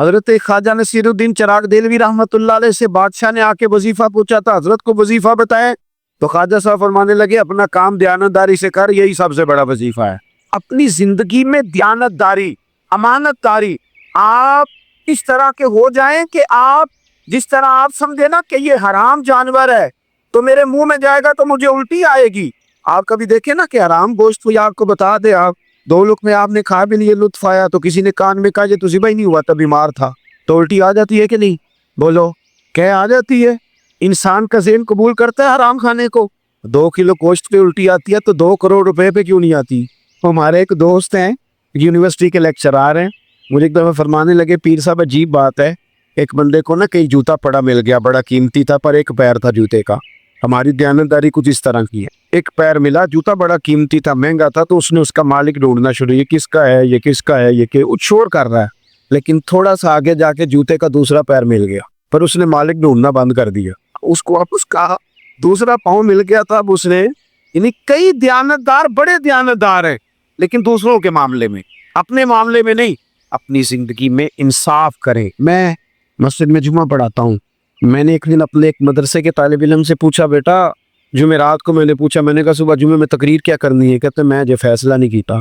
حضرت خواجہ نصیرالدین چراغ دہلوی رحمۃ اللہ علیہ سے بادشاہ نے آ کے وظیفہ پوچھا تھا، حضرت کو وظیفہ بتائے تو خواجہ صاحب فرمانے لگے اپنا کام دیانتداری سے کر، یہی سب سے بڑا وظیفہ ہے۔ اپنی زندگی میں دیانتداری، امانت داری، آپ اس طرح کے ہو جائیں کہ آپ جس طرح آپ سمجھے نا کہ یہ حرام جانور ہے تو میرے منہ میں جائے گا تو مجھے الٹی آئے گی۔ آپ کبھی دیکھیں نا کہ حرام گوشت کوئی آپ کو بتا دے، آپ دو لقمے آپ نے کھا بھی لیے، لطف آیا، تو کسی نے کان میں کہا یہ تو ذبح ہی نہیں ہوا تھا، بیمار تھا، تو الٹی آ جاتی ہے کہ نہیں؟ بولو کیا آ جاتی ہے؟ انسان کا ذہن قبول کرتا ہے حرام کھانے کو؟ 2 کلو گوشت پہ الٹی آتی ہے تو 2 کروڑ روپے پہ کیوں نہیں آتی؟ ہمارے ایک دوست ہیں یونیورسٹی کے لیکچرار ہیں، مجھے ایک دفعہ فرمانے لگے پیر صاحب عجیب بات ہے، ایک بندے کو نا کہیں جوتا پڑا مل گیا، بڑا قیمتی تھا پر ایک پیر تھا جوتے کا۔ ہماری دیانتداری کچھ اس طرح کی ہے، ایک پیر ملا، جوتا بڑا قیمتی تھا، مہنگا تھا، تو اس نے اس کا مالک ڈھونڈنا شروع، یہ کس کا ہے، یہ کس کا ہے، یہ کہ شور کر رہا ہے، لیکن تھوڑا سا آگے جا کے جوتے کا دوسرا پیر مل گیا، پر اس نے مالک ڈھونڈنا بند کر دیا، اس کو اب اس کا دوسرا پاؤں مل گیا تھا۔ اب اس نے یعنی کئی دیانتدار بڑے دیانتدار ہیں لیکن دوسروں کے معاملے میں، اپنے معاملے میں نہیں۔ اپنی زندگی میں انصاف کریں۔ میں مسجد میں جمعہ پڑھاتا ہوں، میں نے ایک دن اپنے ایک مدرسے کے طالب علم سے پوچھا، بیٹا جمعرات کو میں نے پوچھا، میں نے کہا صبح جمعے میں تقریر کیا کرنی ہے؟ کہتے میں جو فیصلہ نہیں کیتا۔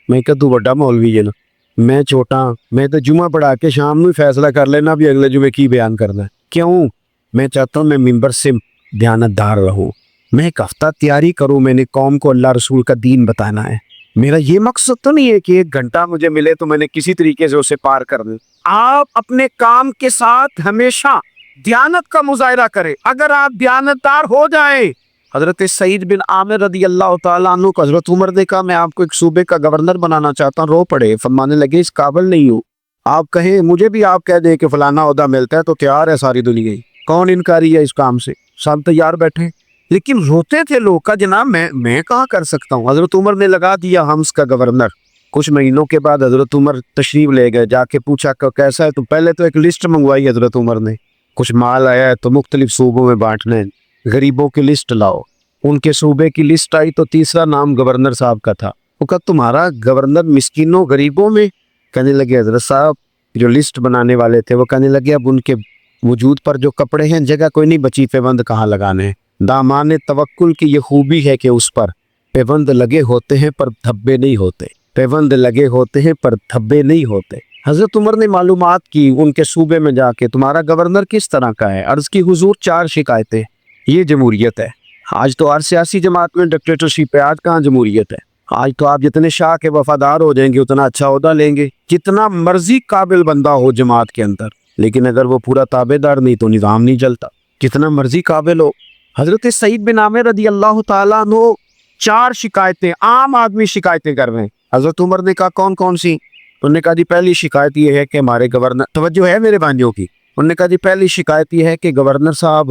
میں کہا تو بڑا مولوی ہے نا، میں چھوٹا، میں تو جمعہ پڑھا کے شام میں فیصلہ کر لینا بھی اگلے جمعے کی بیان کرنا ہے۔ کیوں؟ میں چاہتا ہوں میں ممبر سے دیانتدار رہوں، میں ایک ہفتہ تیاری کروں، میں نے قوم کو اللہ رسول کا دین بتانا ہے۔ میرا یہ مقصد تو نہیں ہے کہ 1 گھنٹہ مجھے ملے تو میں نے کسی طریقے سے اسے پار کر دوں۔ آپ اپنے کام کے ساتھ ہمیشہ دیانت کا مظاہرہ کریں۔ اگر آپ دیانتدار ہو جائیں، حضرت سعید بن عامر رضی اللہ تعالیٰ عنہ کو حضرت عمر نے کہا میں آپ کو ایک صوبے کا گورنر بنانا چاہتا ہوں، رو پڑے، فرمانے لگے اس قابل نہیں ہوں، آپ کہیں مجھے بھی آپ کہہ دیں کہ فلانا عہدہ ملتا ہے تو تیار ہے ساری دنیا ہی، کون انکاری ہے اس کام سے، سب تیار بیٹھے، لیکن روتے تھے لوگ کا جناب میں کہاں کر سکتا ہوں۔ حضرت عمر نے لگا دیا حمص کا گورنر۔ کچھ مہینوں کے بعد حضرت عمر تشریف لے گئے، جا کے پوچھا کہ کیسا ہے، تو پہلے تو ایک لسٹ منگوائی حضرت عمر نے، کچھ مال آیا ہے تو مختلف صوبوں میں بانٹنے، غریبوں کی لسٹ لاؤ۔ ان کے صوبے کی لسٹ آئی تو تیسرا نام گورنر صاحب کا تھا۔ وہ کہا تمہارا گورنر مسکینوں غریبوں میں؟ کہنے لگے حضرت صاحب جو لسٹ بنانے والے تھے وہ کہنے لگے اب ان کے وجود پر جو کپڑے ہیں جگہ کوئی نہیں بچی، پیوند کہاں لگانے ہیں۔ دامان توکل کی یہ خوبی ہے کہ اس پر پیوند لگے ہوتے ہیں پر دھبے نہیں ہوتے، پیوند لگے ہوتے ہیں پر دھبے نہیں ہوتے۔ حضرت عمر نے معلومات کی ان کے صوبے میں جا کے تمہارا گورنر کس طرح کا ہے؟ عرض کی حضور 4 شکایتیں، یہ جمہوریت ہے۔ آج تو ہر سیاسی جماعت میں ڈکٹیٹرشپ ہے، آج کہاں جمہوریت ہے؟ آج تو آپ جتنے شاہ کے وفادار ہو جائیں گے اتنا اچھا عہدہ لیں گے، جتنا مرضی قابل بندہ ہو جماعت کے اندر، لیکن اگر وہ پورا تابع دار نہیں تو نظام نہیں چلتا، کتنا مرضی قابل ہو۔ حضرت سعید بن عامر رضی اللہ تعالیٰ عنہ 4 شکایتیں عام آدمی شکایتیں کر رہے ہیں۔ حضرت عمر نے کہا کون کون سی؟ انہوں نے کہا جی پہلی شکایت یہ ہے کہ ہمارے گورنر، توجہ ہے میرے بھائیوں کی، انہوں نے کہا جی پہلی شکایت یہ ہے کہ گورنر صاحب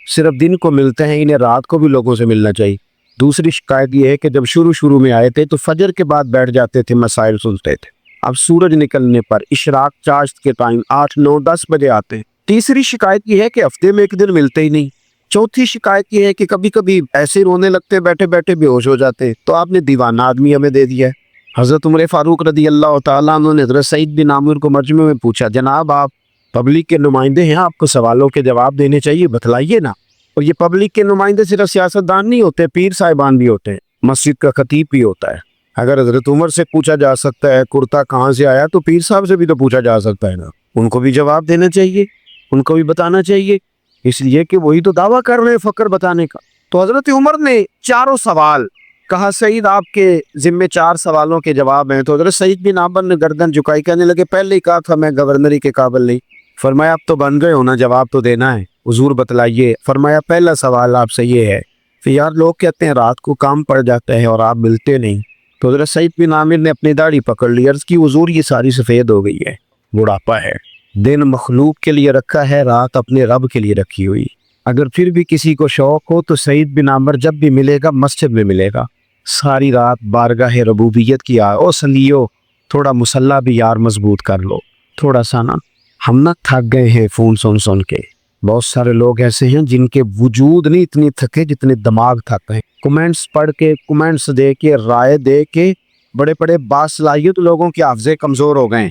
صرف دن کو ملتے ہیں، انہیں رات کو بھی لوگوں سے ملنا چاہیے۔ دوسری شکایت یہ ہے کہ جب شروع میں آئے تھے تو فجر کے بعد بیٹھ جاتے تھے، مسائل سنتے تھے، اب سورج نکلنے پر اشراق چاشت کے ٹائم 8 9 10 بجے آتے ہیں۔ تیسری شکایت یہ ہے کہ ہفتے میں 1 دن ملتے ہی نہیں۔ چوتھی شکایت یہ ہے کہ کبھی کبھی ایسے رونے لگتے، بیٹھے بیٹھے بے ہوش ہو جاتے، تو آپ نے دیوانہ آدمی ہمیں دے دیا ہے۔ حضرت عمر فاروق رضی اللہ تعالیٰ عنہ نے حضرت سعید بن عامر کو مجمع میں پوچھا جناب آپ پبلک کے نمائندے ہیں، آپ کو سوالوں کے جواب دینے چاہیے، بتلائیے نا۔ اور یہ پبلک کے نمائندے صرف سیاستدان نہیں ہوتے، پیر صاحبان بھی ہوتے ہیں، مسجد کا خطیب بھی ہوتا ہے۔ اگر حضرت عمر سے پوچھا جا سکتا ہے کرتا کہاں سے آیا تو پیر صاحب سے بھی تو پوچھا جا سکتا ہے نا، ان کو بھی جواب دینا چاہیے، ان کو بھی بتانا چاہیے، اس لیے کہ وہی تو دعویٰ کر رہے ہیں فقر بتانے کا۔ تو حضرت عمر نے 4 سوال کہا سعید آپ کے ذمے 4 سوالوں کے جواب ہیں، تو حضرت سعید بن عامر نے گردن جھکائی، کہنے لگے پہلے ہی کہا تھا میں گورنری کے قابل نہیں۔ فرمایا اب تو بن گئے ہونا، جواب تو دینا ہے، حضور بتلائیے۔ فرمایا پہلا سوال آپ سے یہ ہے کہ یار لوگ کہتے ہیں رات کو کام پڑ جاتا ہے اور آپ ملتے نہیں، تو حضرت سعید بن عامر نے اپنی داڑھی پکڑ لی، عرض کی حضور یہ ساری سفید ہو گئی ہے، بڑھاپا ہے، دن مخلوق کے لیے رکھا ہے، رات اپنے رب کے لیے رکھی ہوئی، اگر پھر بھی کسی کو شوق ہو تو سعید بن عامر جب بھی ملے گا مسجد میں ملے گا، ساری رات بارگاہ ربوبیت کی او سلیو، تھوڑا مسلح بھی یار مضبوط کر لو، تھوڑا سا نا، ہم نہ تھک گئے ہیں فون سن کے، بہت سارے لوگ ایسے ہیں جن کے وجود نہیں اتنے تھکے جتنے دماغ تھک ہیں، کمنٹس پڑھ کے، کمنٹس دے کے، رائے دے کے، بڑے بڑے باصلاحیت لوگوں کے حافظے کمزور ہو گئے ہیں،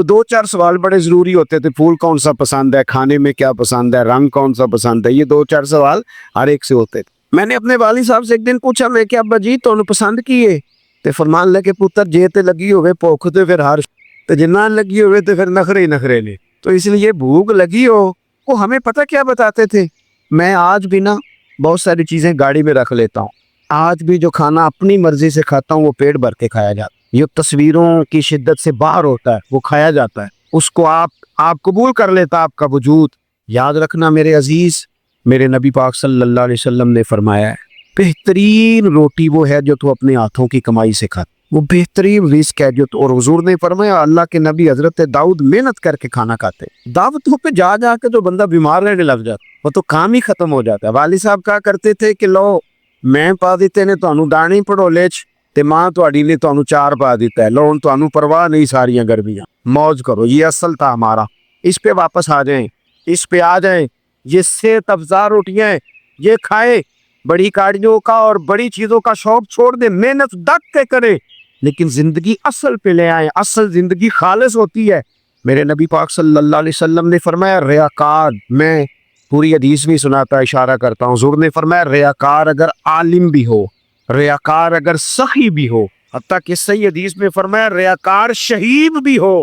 تو 2-4 سوال بڑے ضروری ہوتے تھے، پھول کون سا پسند ہے، کھانے میں کیا پسند ہے، رنگ کون سا پسند ہے، یہ 2-4 سوال ہر ایک سے ہوتے تھے۔ میں نے اپنے والد صاحب سے ایک دن پوچھا، میں کہ ابا جی تو پسند کیے تے فرمان لگے پتر جے تے لگی ہوئے بھوک تے پھر ہر تے جنہ لگی ہوئے تے پھر نخرے ہی نخرے نے، تو اس لیے بھوک لگی ہو وہ ہمیں پتہ کیا بتاتے تھے۔ میں آج بھی نا بہت ساری چیزیں گاڑی میں رکھ لیتا ہوں، آج بھی جو کھانا اپنی مرضی سے کھاتا ہوں وہ پیٹ بھر کے کھایا جاتا ہے، یہ تصویروں کی شدت سے باہر ہوتا ہے وہ کھایا جاتا ہے، اس کو آپ قبول کر لیتا آپ کا وجود۔ یاد رکھنا میرے عزیز، میرے نبی پاک صلی اللہ علیہ وسلم نے فرمایا ہے بہترین روٹی وہ ہے جو تو اپنے ہاتھوں کی کمائی سے کھاتا، وہ بہترین رزق ہے جو تو، اور حضور نے فرمایا اللہ کے نبی حضرت داؤد محنت کر کے کھانا کھاتے، دعوتوں پہ جا جا کے جو بندہ بیمار رہنے لگ جاتا وہ تو کام ہی ختم ہو جاتا ہے۔ والد صاحب کہا کرتے تھے کہ لو میں پا دیتے نے تانوں دانے پڑھولے چ تے ماں تہاڈی نے تانوں چار پا دیتا ہے، لو ہن تانوں پرواہ نہیں ساریاں گرمیاں، موج کرو، یہ اصل تھا ہمارا۔ اس پہ واپس آ جائیں، اس پہ آ جائیں، یہ صحت افزا روٹیاں ہیں، یہ کھائے، بڑی گاڑیوں کا اور بڑی چیزوں کا شوق چھوڑ دے، محنت ڈٹ کے کرے، لیکن زندگی اصل پہ لے آئیں، اصل زندگی خالص ہوتی ہے۔ میرے نبی پاک صلی اللہ علیہ وسلم نے فرمایا ریاکار، میں پوری حدیث بھی سناتا اشارہ کرتا ہوں، حضور نے فرمایا ریاکار اگر عالم بھی ہو، ریاکار اگر سخی بھی ہو، حتیٰ کہ صحیح حدیث میں فرمایا ریاکار شہید بھی ہو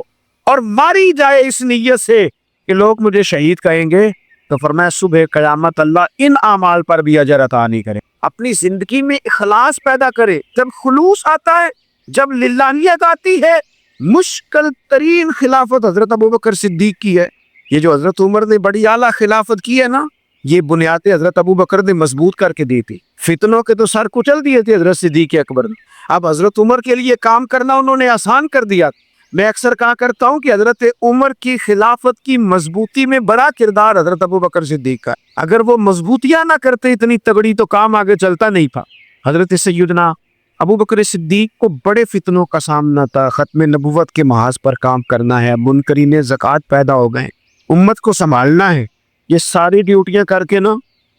اور ماری جائے اس نیت سے کہ لوگ مجھے شہید کہیں گے، تو فرمایا صبح قیامت اللہ ان اعمال پر بھی اجر عطا نہیں کرے۔ اپنی زندگی میں اخلاص پیدا کرے، جب خلوص آتا ہے، جب للہیت آتی ہے۔ مشکل ترین خلافت حضرت ابوبکر صدیق کی ہے، یہ جو حضرت عمر نے بڑی اعلیٰ خلافت کی ہے نا، یہ بنیادیں حضرت ابوبکر نے مضبوط کر کے دی تھی، فتنوں کے تو سر کچل دیے تھے حضرت صدیق اکبر نے، اب حضرت عمر کے لیے کام کرنا انہوں نے آسان کر دیا۔ میں اکثر کہا کرتا ہوں کہ حضرت عمر کی خلافت کی مضبوطی میں بڑا کردار حضرت ابوبکر صدیق کا، اگر وہ مضبوطیاں نہ کرتے اتنی تگڑی تو کام آگے چلتا نہیں تھا۔ حضرت سیدنا ابوبکر صدیق کو بڑے فتنوں کا سامنا تھا، ختم نبوت کے محاذ پر کام کرنا ہے، منکرین زکوٰۃ پیدا ہو گئے، امت کو سنبھالنا ہے، یہ ساری ڈیوٹیاں کر کے نا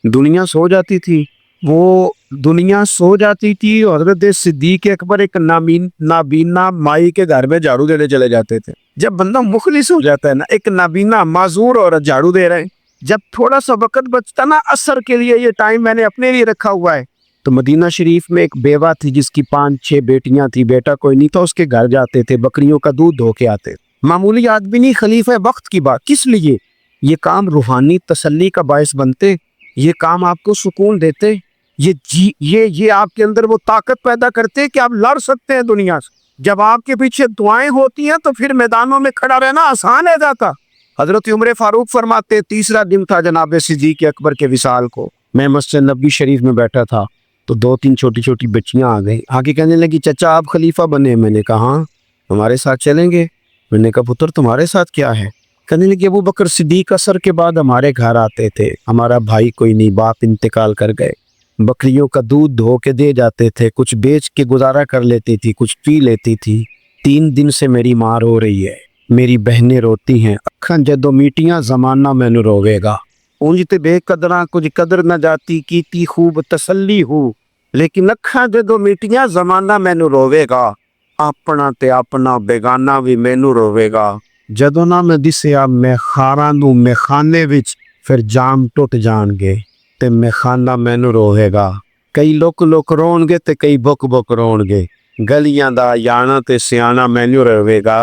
دنیا سو جاتی تھی، وہ دنیا سو جاتی تھی، اور حضرت صدیق اکبر ایک نابینا مائی کے گھر میں جھاڑو دینے چلے جاتے تھے۔ جب بندہ مخلص ہو جاتا ہے نا، ایک نابینا معذور عورت جھاڑو دے رہے ہیں، جب تھوڑا سا وقت بچتا نا عصر کے لیے، یہ ٹائم میں نے اپنے لیے رکھا ہوا ہے، تو مدینہ شریف میں ایک بیوہ تھی جس کی 5-6 بیٹیاں تھی، بیٹا کوئی نہیں تھا، اس کے گھر جاتے تھے، بکریوں کا دودھ دھو کے آتے، معمولی آدمی نہیں، خلیفہ وقت کی بات، کس لیے یہ کام روحانی تسلی کا باعث بنتے، یہ کام آپ کو سکون دیتے، یہ آپ کے اندر وہ طاقت پیدا کرتے کہ آپ لڑ سکتے ہیں دنیا سے۔ جب آپ کے پیچھے دعائیں ہوتی ہیں تو پھر میدانوں میں کھڑا رہنا آسان ہے جاتا۔ حضرت عمر فاروق فرماتے، تیسرا دن تھا جناب صدیق اکبر کے وصال کو، میں مسجد نبی شریف میں بیٹھا تھا تو 2-3 چھوٹی چھوٹی بچیاں آ گئیں، آگے کہنے لگی چچا آپ خلیفہ بنے، میں نے کہا ہاں ہمارے ساتھ چلیں گے، میں نے کہا پتر تمہارے ساتھ کیا ہے، کہنے لگی ابو بکر صدیق عصر کے بعد ہمارے گھر آتے تھے، ہمارا بھائی کوئی نہیں، باپ انتقال کر گئے، بکریوں کا دودھ دھو کے دے جاتے تھے، کچھ بیچ کے گزارا کر لیتی تھی، کچھ پی لیتی تھی، 3 دن سے میری ماں رو رہی ہے، میری بہنیں روتی ہیں، اکھاں جدو میٹیاں زمانہ مینو روے گا، اونج تے بے قدراں کچھ قدر نہ جاتی، کیتی خوب تسلی ہو، لیکن اکھاں جدو میٹیاں زمانہ مینو روے گا، اپنا تے اپنا بیگانہ بھی مینو روے گا، جدو نہ میں دسیا میں خاراں نو میں خانے وچ، پھر جام ٹوٹ جان گے تے میں خانہ مینو روے گا، کئی لوک لوک رون گے تے کئی بک بک رون گے، گلیاں دا یانا تے سیانا مینو روے گا۔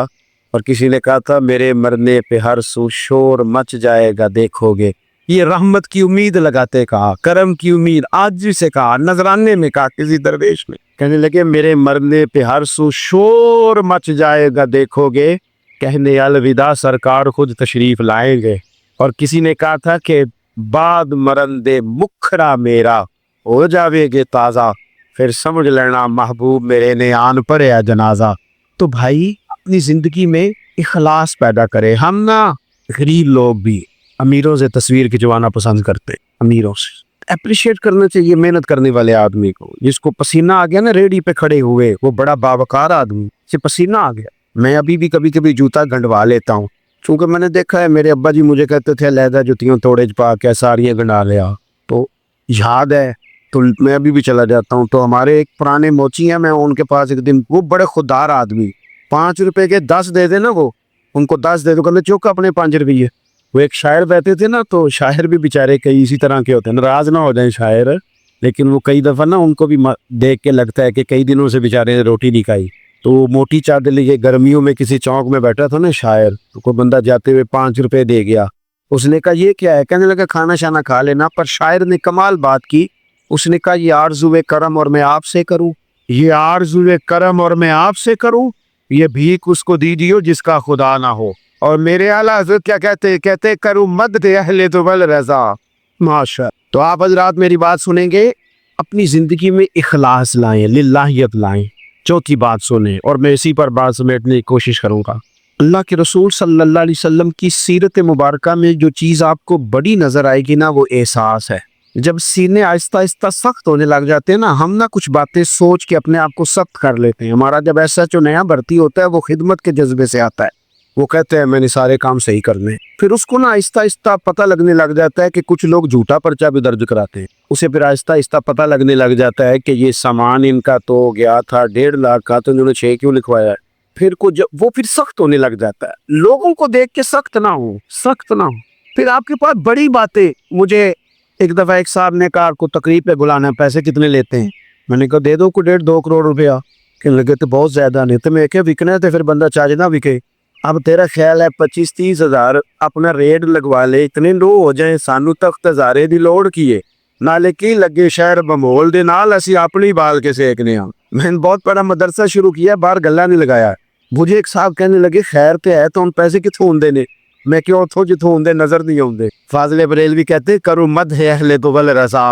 اور کسی نے کہا تھا میرے مرنے پہ ہر سو شور مچ جائے گا دیکھو گے، یہ رحمت کی امید لگاتے کہا، کرم کی امید، آج سے کہا، نذرانے میں کہا کسی درویش میں، کہنے لگے میرے مرنے پہ ہر سو شور مچ جائے گا دیکھو گے، کہنے الوداع سرکار خود تشریف لائیں گے۔ اور کسی نے کہا تھا کہ بعد مرندے مکھڑا میرا ہو جاوے گے تازہ، پھر سمجھ لینا محبوب میرے نے آن پڑیا جنازہ۔ تو بھائی اپنی زندگی میں اخلاص پیدا کرے، ہم نا غریب لوگ بھی امیروں سے تصویر کھنچوانا پسند کرتے، امیروں سے اپریشیٹ کرنا چاہیے محنت کرنے والے آدمی کو، جس کو پسینہ آ گیا نا ریڈی پہ کھڑے ہوئے، وہ بڑا باوقار آدمی سے پسینہ آ گیا۔ میں ابھی بھی کبھی کبھی جوتا گنڈوا لیتا ہوں، چونکہ میں نے دیکھا ہے میرے ابا جی مجھے کہتے تھے علیحدہ جوتیوں توڑے پا کے ساریاں گنڈا لیا، تو یاد ہے تو میں ابھی بھی چلا جاتا ہوں۔ تو ہمارے ایک پرانے موچی ہیں، میں ان کے پاس ایک دن، وہ بڑے خوددار آدمی، 5 روپے کے 10 دے دے نا وہ ان کو 10 دے دو, کہ چوک اپنے 5 روپیے. وہ ایک شاعر بیٹھے تھے نا, تو شاعر بھی بیچارے کئی اسی طرح کے ہوتے ہیں, ناراض نہ ہو جائیں شاعر, لیکن وہ کئی دفعہ نا ان کو بھی دیکھ کے لگتا ہے کہ کئی دنوں سے بیچارے نے روٹی نہیں کھائی. تو وہ موٹی چادر لیے گرمیوں میں کسی چوک میں بیٹھا تھا نا شاعر, تو کوئی بندہ جاتے ہوئے 5 روپے دے گیا. اس نے کہا یہ کیا ہے؟ کہنے لگا کھانا شانا کھا لینا. پر شاعر نے کمال بات کی, اس نے کہا یہ آرزو کرم اور میں آپ سے کروں, یہ آرزو کرم اور میں آپ سے کروں, یہ بھیک اس کو دیجیے جس کا خدا نہ ہو. اور میرے اعلیٰ حضرت کیا کہتے کروں مد اہل تو بل رضا. ماشاء. تو آپ حضرات میری بات سنیں گے, اپنی زندگی میں اخلاص لائیں, للہیت لائیں. چوتھی بات سنیں, اور میں اسی پر بات سمیٹنے کی کوشش کروں گا. اللہ کے رسول صلی اللہ علیہ وسلم کی سیرت مبارکہ میں جو چیز آپ کو بڑی نظر آئے گی نا, وہ احساس ہے. جب سینے آہستہ آہستہ سخت ہونے لگ جاتے ہیں نا, ہم نہ کچھ باتیں سوچ کے اپنے آپ کو سخت کر لیتے ہیں. ہمارا جب ایسا جو نیا بھرتی ہوتا ہے وہ خدمت کے جذبے سے آتا ہے, وہ کہتے ہیں میں نے سارے کام صحیح کرنے. پھر اس کو نا آہستہ آہستہ پتہ لگنے لگ جاتا ہے کہ کچھ لوگ جھوٹا پرچہ بھی درج کراتے ہیں. اسے پھر آہستہ آہستہ پتہ لگنے لگ جاتا ہے کہ یہ سامان ان کا تو گیا تھا 1.5 لاکھ کا, تو انہوں نے 6 کیوں لکھوایا ہے. پھر وہ پھر سخت ہونے لگ جاتا ہے. لوگوں کو دیکھ کے سخت نہ ہو, سخت نہ ہو. پھر آپ کے پاس بڑی باتیں. مجھے ایک دفعہ ایک صاحب نے کہا کو تقریب پہ بلانا ہے, پیسے کتنے لیتے ہیں؟ میں نے کہا دے دو کو 1.5-2 کروڑ روپیہ. کہنے لگے تو بہت زیادہ نہیں. تو میں کہ وکنا ہے تو پھر بندہ چارج نہ وکے. اب تیرا خیال ہے 25-30 ہزار اپنا ریٹ لگوا لے, اتنے لو ہو جائیں, سانو تخت ہزارے دی لوڑ کیے نالے کی لگے شہر بمول دے نال اسی اپنی بال کے سیکنے ہاں. میں نے بہت بڑا مدرسہ شروع کیا, باہر گلہ نہیں لگایا. مجھے ایک صاحب کہنے لگے خیر پہ ہے تو ان پیسے کتوں ہوں دینے. میں کیوں اتھو جتوں ہوں دے نظر نہیں ہوں دے. فاضل بریلوی کہتے کرو مد ہے اہل تو بل رضا,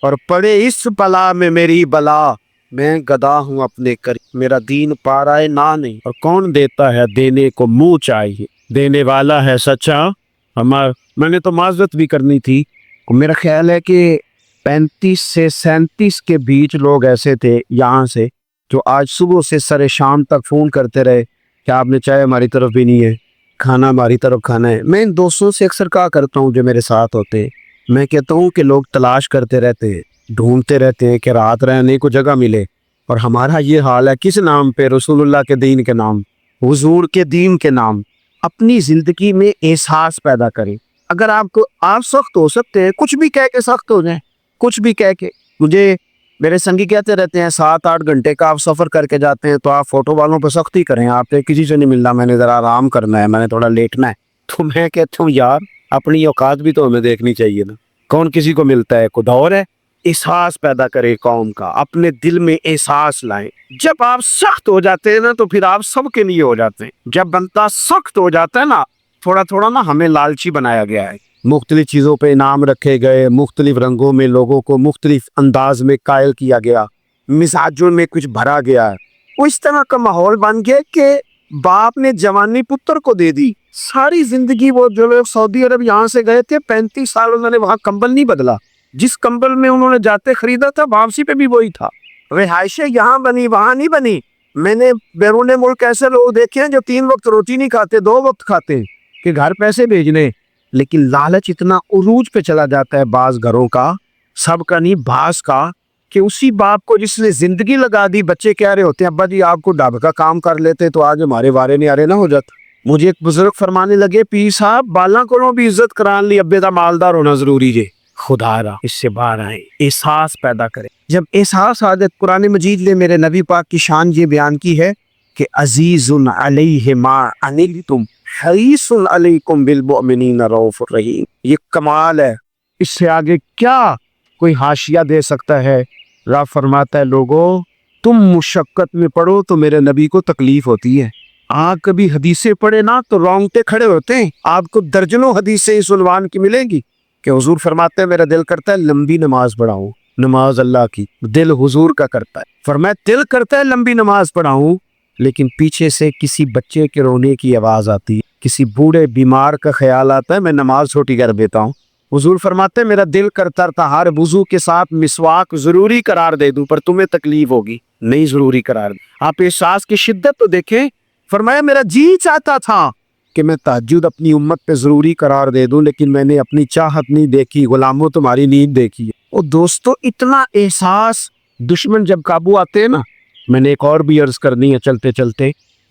اور پڑے اس بلا میں میری بلا, میں گدا ہوں اپنے میرا دین پا رہا ہے نہ نہیں. اور کون دیتا ہے دینے کو منہ چاہیے, دینے والا ہے سچا. میں نے تو معذرت بھی کرنی تھی. میرا خیال ہے کہ 35 سے 37 کے بیچ لوگ ایسے تھے یہاں سے جو آج صبح سے سر شام تک فون کرتے رہے کہ آپ نے چائے ہماری طرف بھی نہیں ہے, کھانا ہماری طرف کھانا ہے. میں ان دوستوں سے اکثر کہا کرتا ہوں جو میرے ساتھ ہوتے, میں کہتا ہوں کہ لوگ تلاش کرتے رہتے ہیں, ڈھونڈتے رہتے ہیں کہ رات رہنے کو جگہ ملے. اور ہمارا یہ حال ہے, کس نام پہ؟ رسول اللہ کے دین کے نام, حضور کے دین کے نام. اپنی زندگی میں احساس پیدا کریں. اگر آپ سخت ہو سکتے ہیں, کچھ بھی کہہ کے سخت ہو جائیں, کچھ بھی کہہ کے. مجھے میرے سنگی کہتے رہتے ہیں 7-8 گھنٹے کا آپ سفر کر کے جاتے ہیں تو آپ فوٹو والوں پہ سختی کریں, آپ نے کسی سے نہیں ملنا, میں نے ذرا آرام کرنا ہے, میں نے تھوڑا لیٹنا ہے. تو میں کہتا ہوں یار اپنی اوقات بھی تو ہمیں دیکھنی چاہیے نا. کون کسی کو ملتا ہے؟ کوئی دور ہے. احساس پیدا کرے قوم کا, اپنے دل میں احساس لائیں. جب آپ سخت ہو جاتے ہیں نا تو پھر آپ سب کے لیے ہو جاتے ہیں. جب بندہ سخت ہو جاتا ہے نا, تھوڑا تھوڑا نا ہمیں لالچی بنایا گیا ہے, مختلف چیزوں پہ انعام رکھے گئے, مختلف رنگوں میں لوگوں کو مختلف انداز میں قائل کیا گیا, مزاجوں میں کچھ بھرا گیا ہے. وہ اس طرح کا ماحول بن گیا کہ باپ نے جوانی پتر کو دے دی. ساری زندگی وہ جو لوگ سعودی عرب یہاں سے گئے تھے 35 سال انہوں نے وہاں کمبل نہیں بدلا. جس کمبل میں انہوں نے جاتے خریدا تھا واپسی پہ بھی وہی تھا. رہائشیں یہاں بنی وہاں نہیں بنی. میں نے بیرون ملک ایسے لوگ دیکھے ہیں جو 3 وقت روٹی نہیں کھاتے, 2 وقت کھاتے ہیں کہ گھر پیسے بھیجنے. لیکن لالچ اتنا عروج پہ چلا جاتا ہے بعض گھروں کا, سب کا نہیں بعض کا, کہ اسی باپ کو جس نے زندگی لگا دی, بچے کہہ رہے ہوتے ہیں ابا جی آپ کو ڈب کا کام کر لیتے تو آج ہمارے وارے نہیں آ رہے نہ ہو جاتا. مجھے ایک بزرگ فرمانے لگے پیر صاحب بالاں کو بھی عزت کران لی ابے دا مالدار ہونا ضروری جے. خدا را اس سے باہر آئے, احساس پیدا کرے. جب احساس عادت, قرآن مجید نے میرے نبی پاک کی شان یہ بیان کی ہے کہ عزیز علیہ ما عنتم حریص علیکم بالمؤمنین رؤوف الرحیم. یہ کمال ہے, اس سے آگے کیا کوئی حاشیہ دے سکتا ہے؟ رب فرماتا ہے لوگوں تم مشقت میں پڑھو تو میرے نبی کو تکلیف ہوتی ہے. آپ کبھی حدیثیں پڑھے نا تو رونگٹے کھڑے ہوتے ہیں. آپ کو درجنوں حدیثیں اس عنوان کی ملیں گی کہ حضور فرماتے ہیں میرا دل کرتا ہے لمبی نماز پڑھاؤں, نماز اللہ کی, دل حضور کا کرتا ہے. فرمایا دل کرتا ہے لمبی نماز پڑھاؤں, لیکن پیچھے سے کسی بچے کے رونے کی آواز آتی ہے, کسی بوڑھے بیمار کا خیال آتا ہے, میں نماز چھوٹی کر دیتا ہوں. حضور فرماتے ہیں میرا دل کرتا تھا ہر وضو کے ساتھ مسواک ضروری قرار دے دوں, پر تمہیں تکلیف ہوگی, نہیں ضروری قرار دیں. آپ احساس کی شدت تو دیکھیں. فرمایا میرا جی چاہتا تھا کہ میں تہجد اپنی امت پہ ضروری قرار دے دوں, لیکن میں نے اپنی چاہت نہیں دیکھی, غلاموں تمہاری نیند دیکھی ہے. اور دوستو اتنا احساس, دشمن جب قابو آتے ہیں نا, میں نے ایک اور بھی عرض کرنی ہے چلتے چلتے,